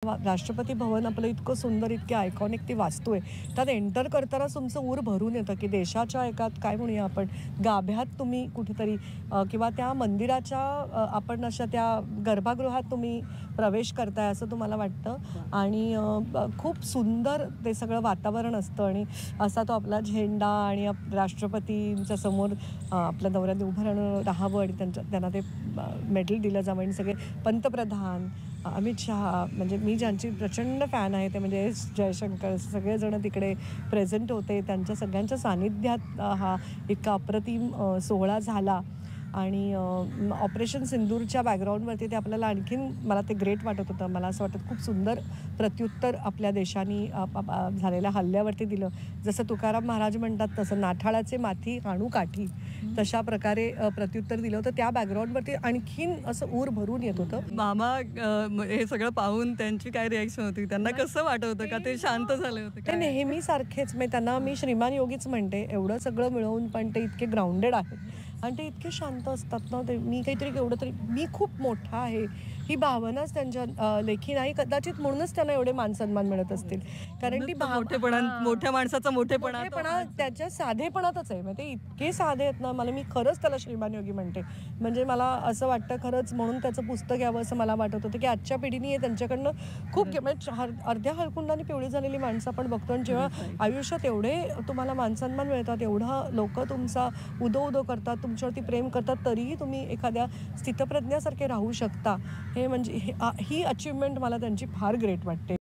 राष्ट्रपती भवन आपलं इतकं सुंदर, इतकी आयकॉनिक ती वास्तू आहे. त्यात एंटर करतानाच तुमचं ऊर भरून येतं, की देशाच्या एकात काय म्हणूया आपण गाभ्यात तुम्ही कुठेतरी किंवा त्या मंदिराच्या आपण अशा त्या गर्भगृहात तुम्ही प्रवेश करताय असं तुम्हाला वाटतं. आणि खूप सुंदर ते सगळं वातावरण असतं आणि असा तो आपला झेंडा आणि राष्ट्रपतींच्या समोर आपल्या दौऱ्यात उभं राहावं आणि त्यांना ते मेडल दिलं जावं आणि सगळे पंतप्रधान अमित शहा म्हणजे मी ज्यांची प्रचंड फॅन आहे ते म्हणजे एस जयशंकर सगळेजण तिकडे प्रेझेंट होते. त्यांच्या सगळ्यांच्या सानिध्यात हा इतका अप्रतिम सोहळा झाला. आणि ऑपरेशन सिंदूरच्या बॅकग्राऊंडवरती ते आपल्याला आणखीन मला ते ग्रेट वाटत होतं. मला असं वाटतं खूप सुंदर प्रत्युत्तर आपल्या देशाने झालेल्या हल्ल्यावरती दिलं. जसं तुकाराम महाराज म्हणतात तसं नाठाळाचे माथी हाणू काठी तशा प्रकारे प्रत्युत्तर दिलं होतं. त्या बॅकग्राऊंडवरती आणखीन असं ऊर भरून येत होतं. मामा हे सगळं पाहून त्यांची काय रिॲक्शन होती? त्यांना कसं वाटत होतं का ते शांत झाले होते? ते नेहमी सारखेच म्हणजे त्यांना मी श्रीमान योगीच म्हणते. एवढं सगळं मिळवून पण ते इतके ग्राउंडेड आहेत आणि ते इतके शांत असतात ना. ते मी काहीतरी एवढं तरी मी खूप मोठा आहे ही भावनाच त्यांच्या लेखी नाही. कदाचित म्हणूनच त्यांना एवढे मानसन्मान मिळत असतील. कारण ती मोठ्या माणसाचा मोठेपणा त्याच्या साधेपणातच आहे. म्हणजे ते इतके साधे आहेत ना. मी खरंच त्याला श्रीमान योगी म्हणते. म्हणजे मला असं वाटतं खरंच म्हणून त्याचं पुस्तक घ्यावं असं मला वाटत होतं, की आजच्या पिढीने हे त्यांच्याकडनं खूप म्हणजे अर्ध्या हळकुंडाने पिवळी झालेली माणसं आपण बघतो. आणि जेव्हा आयुष्यात एवढे तुम्हाला मानसन्मान मिळतात, एवढा लोक तुमचा उदो करतात, तुमच्यावरती प्रेम करतात, तरीही तुम्ही एखाद्या स्थितप्रज्ञासारखे राहू शकता. हे म्हणजे ही अचिव्हमेंट मला त्यांची फार ग्रेट वाटते.